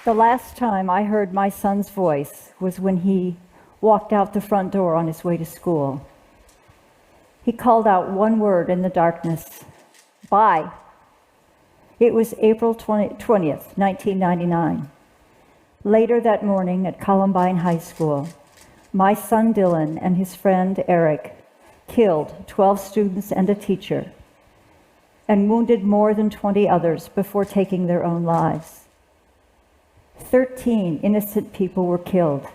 The last time I heard my son's voice was when he walked out the front door on his way to school. He called out one word in the darkness, "Bye." It was April 20th, 1999. Later that morning at Columbine High School, my son Dylan and his friend Eric killed 12 students and a teacher and wounded more than 20 others before taking their own lives. 13 innocent people were killed,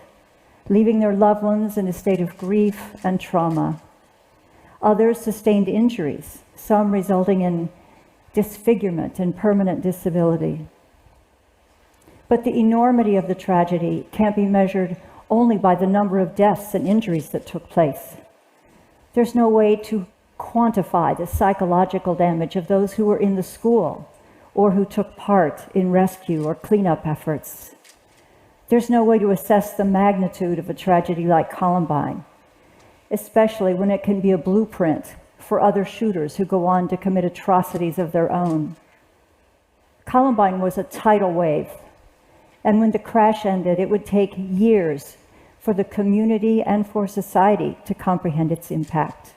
leaving their loved ones in a state of grief and trauma. Others sustained injuries, some resulting in disfigurement and permanent disability. But the enormity of the tragedy can't be measured only by the number of deaths and injuries that took place. There's no way to quantify the psychological damage of those who were in the school or who took part in rescue or cleanup efforts. There's no way to assess the magnitude of a tragedy like Columbine, especially when it can be a blueprint for other shooters who go on to commit atrocities of their own. Columbine was a tidal wave, and when the crash ended, it would take years for the community and for society to comprehend its impact.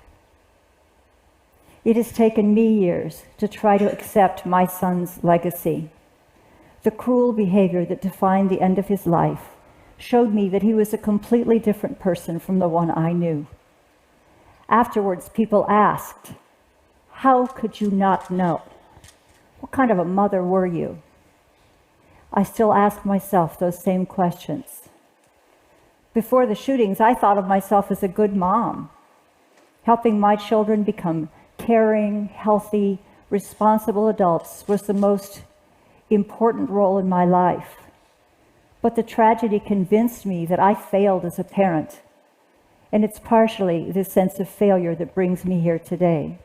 It has taken me years to try to accept my son's legacy. The cruel behavior that defined the end of his life showed me that he was a completely different person from the one I knew. Afterwards, people asked, "How could you not know? What kind of a mother were you?" I still ask myself those same questions. Before the shootings, I thought of myself as a good mom, helping my children become caring, healthy, responsible adults was the most important role in my life. But the tragedy convinced me that I failed as a parent, and it's partially this sense of failure that brings me here today.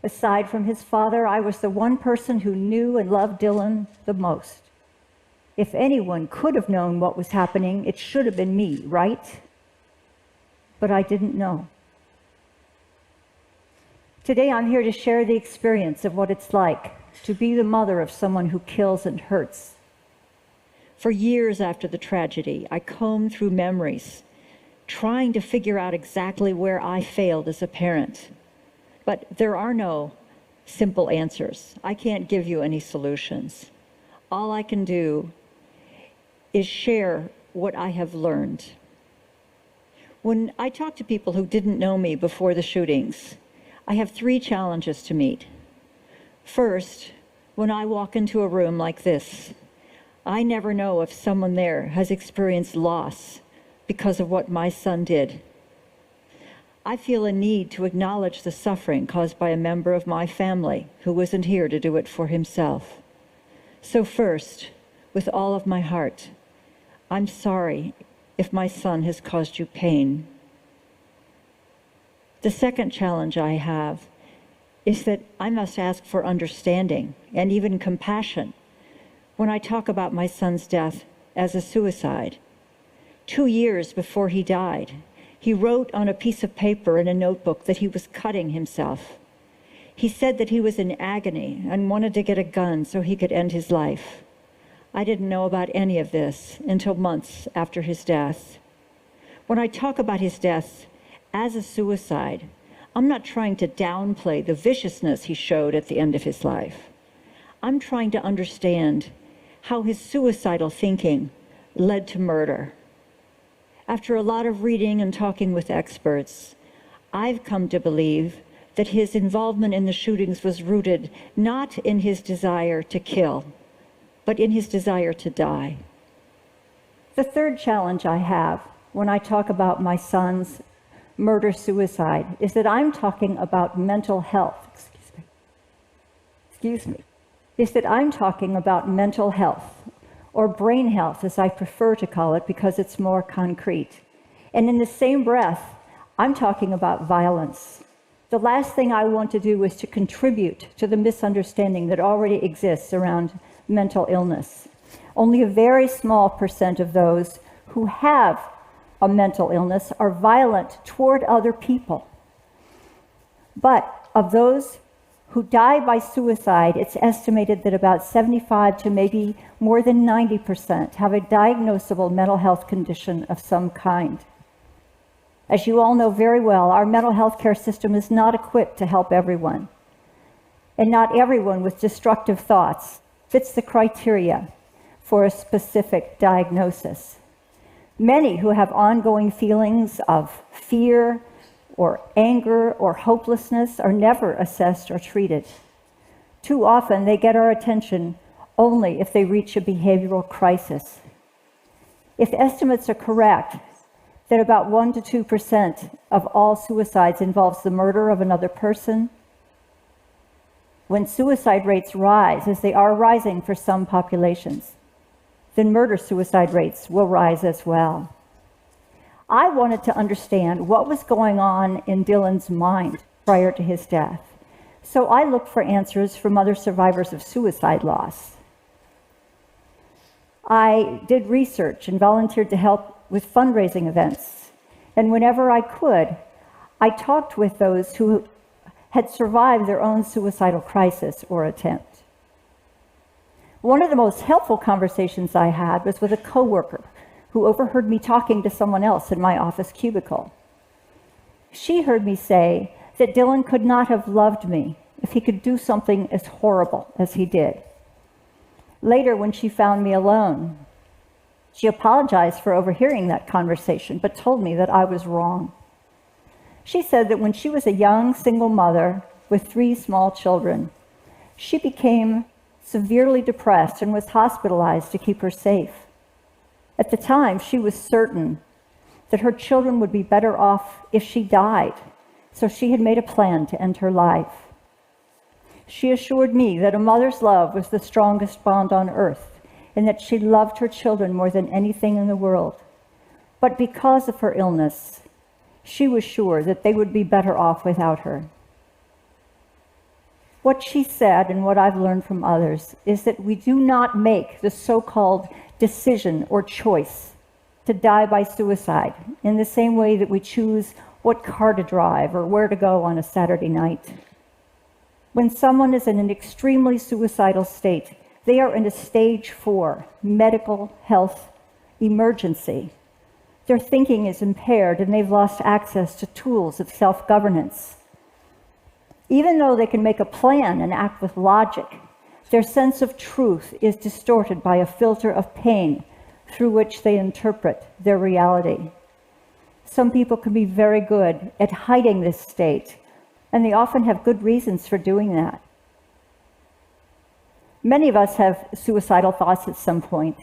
Aside from his father, I was the one person who knew and loved Dylan the most. If anyone could have known what was happening, it should have been me, right? But I didn't know. Today I'm here to share the experience of what it's like to be the mother of someone who kills and hurts. For years after the tragedy, I combed through memories, trying to figure out exactly where I failed as a parent. But there are no simple answers. I can't give you any solutions. All I can do is share what I have learned. When I talk to people who didn't know me before the shootings, I have 3 challenges to meet. First, when I walk into a room like this, I never know if someone there has experienced loss because of what my son did. I feel a need to acknowledge the suffering caused by a member of my family who wasn't here to do it for himself. So first, with all of my heart, I'm sorry if my son has caused you pain. The second challenge I have is that I must ask for understanding and even compassion when I talk about my son's death as a suicide. 2 years before he died, he wrote on a piece of paper in a notebook that he was cutting himself. He said that he was in agony and wanted to get a gun so he could end his life. I didn't know about any of this until months after his death. When I talk about his death as a suicide, I'm not trying to downplay the viciousness he showed at the end of his life. I'm trying to understand how his suicidal thinking led to murder. After a lot of reading and talking with experts, I've come to believe that his involvement in the shootings was rooted not in his desire to kill, but in his desire to die. The third challenge I have when I talk about my son's murder-suicide is that I'm talking about mental health. Is that I'm talking about mental health, or brain health, as I prefer to call it, because it's more concrete. And in the same breath, I'm talking about violence. The last thing I want to do is to contribute to the misunderstanding that already exists around mental illness. Only a very small percent of those who have a mental illness are violent toward other people. But of those who die by suicide, it's estimated that about 75 to maybe more than 90% have a diagnosable mental health condition of some kind. As you all know very well, our mental health care system is not equipped to help everyone. And not everyone with destructive thoughts fits the criteria for a specific diagnosis. Many who have ongoing feelings of fear or anger or hopelessness are never assessed or treated. Too often they get our attention only if they reach a behavioral crisis. If estimates are correct, that about 1 to 2% of all suicides involves the murder of another person, when suicide rates rise, as they are rising for some populations, then murder-suicide rates will rise as well. I wanted to understand what was going on in Dylan's mind prior to his death, so I looked for answers from other survivors of suicide loss. I did research and volunteered to help with fundraising events, and whenever I could, I talked with those who had survived their own suicidal crisis or attempt. One of the most helpful conversations I had was with a coworker who overheard me talking to someone else in my office cubicle. She heard me say that Dylan could not have loved me if he could do something as horrible as he did. Later, when she found me alone, she apologized for overhearing that conversation, but told me that I was wrong. She said that when she was a young single mother with 3 small children, she became severely depressed and was hospitalized to keep her safe. At the time, she was certain that her children would be better off if she died, so she had made a plan to end her life. She assured me that a mother's love was the strongest bond on earth, and that she loved her children more than anything in the world. But because of her illness, she was sure that they would be better off without her. What she said, and what I've learned from others, is that we do not make the so-called decision or choice to die by suicide in the same way that we choose what car to drive or where to go on a Saturday night. When someone is in an extremely suicidal state, they are in a stage 4 medical health emergency. Their thinking is impaired and they've lost access to tools of self-governance. Even though they can make a plan and act with logic, their sense of truth is distorted by a filter of pain through which they interpret their reality. Some people can be very good at hiding this state, and they often have good reasons for doing that. Many of us have suicidal thoughts at some point,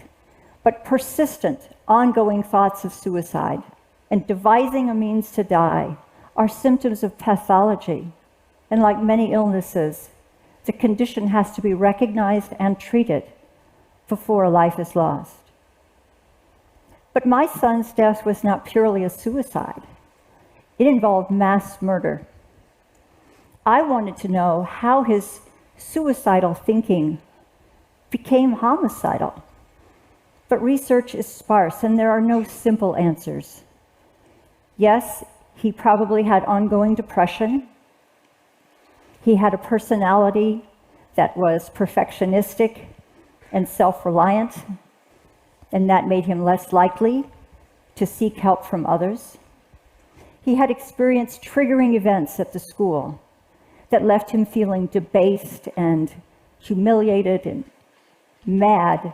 but persistent, ongoing thoughts of suicide and devising a means to die are symptoms of pathology. And like many illnesses, the condition has to be recognized and treated before a life is lost. But my son's death was not purely a suicide. It involved mass murder. I wanted to know how his suicidal thinking became homicidal. But research is sparse, and there are no simple answers. Yes, he probably had ongoing depression. He had a personality that was perfectionistic and self-reliant, and that made him less likely to seek help from others. He had experienced triggering events at the school that left him feeling debased and humiliated and mad.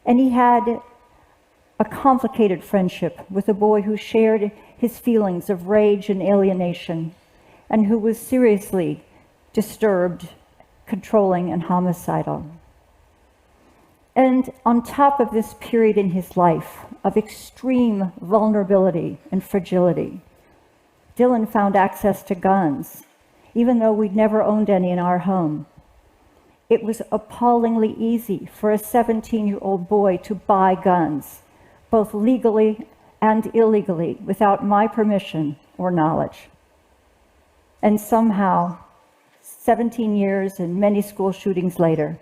And he had a complicated friendship with a boy who shared his feelings of rage and alienation, and who was seriously disturbed, controlling, and homicidal. And on top of this period in his life of extreme vulnerability and fragility, Dylan found access to guns, even though we'd never owned any in our home. It was appallingly easy for a 17-year-old boy to buy guns, both legally and illegally, without my permission or knowledge. And somehow, 17 years and many school shootings later,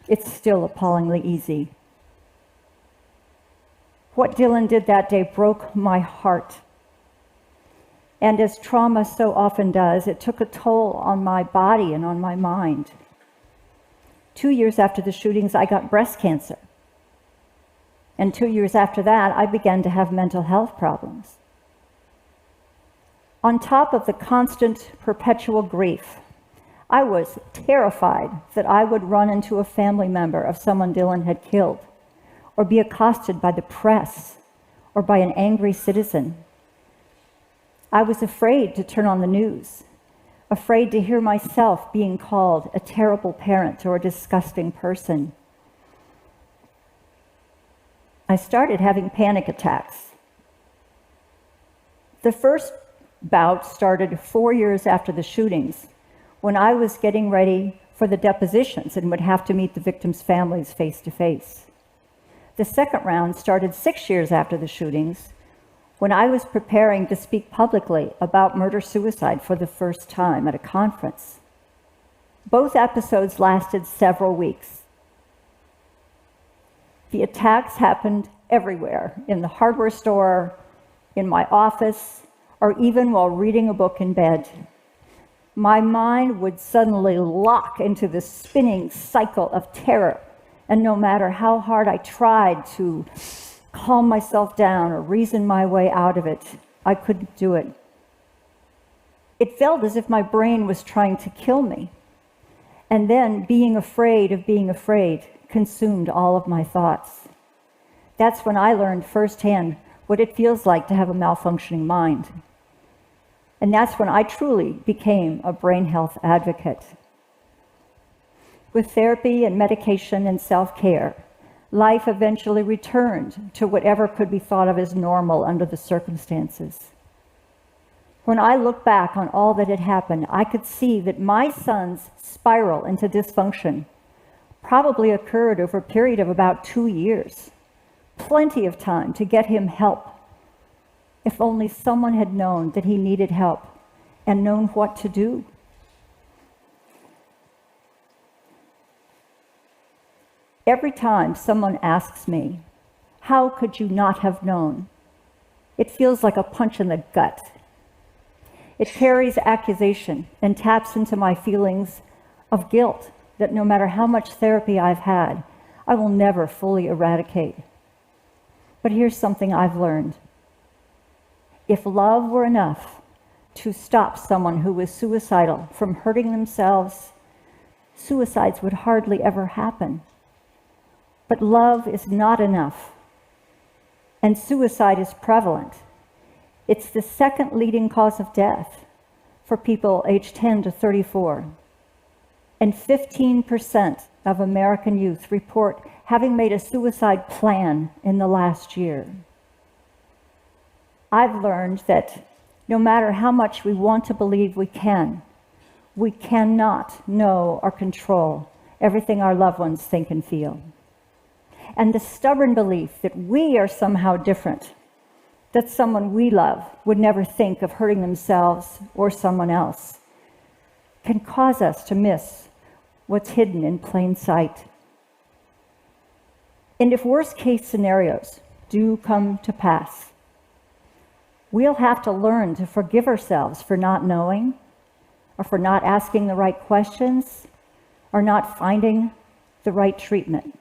it's still appallingly easy. What Dylan did that day broke my heart. And as trauma so often does, it took a toll on my body and on my mind. 2 years after the shootings, I got breast cancer. And 2 years after that, I began to have mental health problems. On top of the constant, perpetual grief, I was terrified that I would run into a family member of someone Dylan had killed, or be accosted by the press, or by an angry citizen. I was afraid to turn on the news, afraid to hear myself being called a terrible parent or a disgusting person. I started having panic attacks. The first bout started 4 years after the shootings, when I was getting ready for the depositions and would have to meet the victims' families face to face. The second round started 6 years after the shootings, when I was preparing to speak publicly about murder-suicide for the first time at a conference. Both episodes lasted several weeks. The attacks happened everywhere, in the hardware store, in my office, or even while reading a book in bed. My mind would suddenly lock into this spinning cycle of terror, and no matter how hard I tried to calm myself down or reason my way out of it, I couldn't do it. It felt as if my brain was trying to kill me. And then being afraid of being afraid consumed all of my thoughts. That's when I learned firsthand what it feels like to have a malfunctioning mind. And that's when I truly became a brain health advocate. With therapy and medication and self-care, life eventually returned to whatever could be thought of as normal under the circumstances. When I look back on all that had happened, I could see that my son's spiral into dysfunction probably occurred over a period of about 2 years. Plenty of time to get him help. If only someone had known that he needed help and known what to do. Every time someone asks me, "How could you not have known?" it feels like a punch in the gut. It carries accusation and taps into my feelings of guilt that no matter how much therapy I've had, I will never fully eradicate. But here's something I've learned. If love were enough to stop someone who was suicidal from hurting themselves, suicides would hardly ever happen. But love is not enough, and suicide is prevalent. It's the second leading cause of death for people aged 10 to 34. And 15% of American youth report having made a suicide plan in the last year. I've learned that no matter how much we want to believe we cannot know or control everything our loved ones think and feel. And the stubborn belief that we are somehow different, that someone we love would never think of hurting themselves or someone else, can cause us to miss what's hidden in plain sight. And if worst-case scenarios do come to pass, we'll have to learn to forgive ourselves for not knowing, or for not asking the right questions, or not finding the right treatment.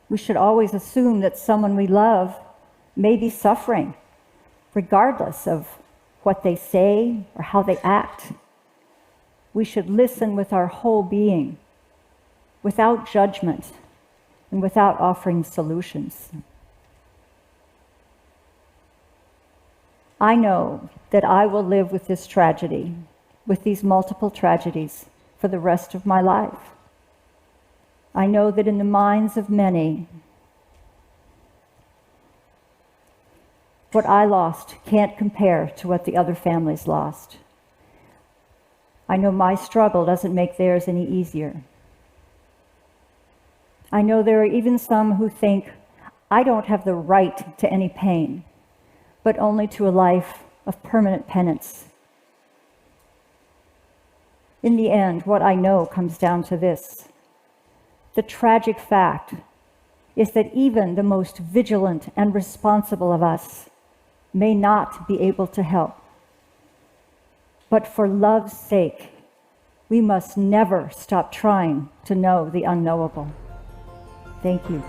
We should always assume that someone we love may be suffering, regardless of what they say or how they act. We should listen with our whole being, without judgment, and without offering solutions. I know that I will live with this tragedy, with these multiple tragedies, for the rest of my life. I know that in the minds of many, what I lost can't compare to what the other families lost. I know my struggle doesn't make theirs any easier. I know there are even some who think I don't have the right to any pain, but only to a life of permanent penance. In the end, what I know comes down to this. The tragic fact is that even the most vigilant and responsible of us may not be able to help. But for love's sake, we must never stop trying to know the unknowable. Thank you.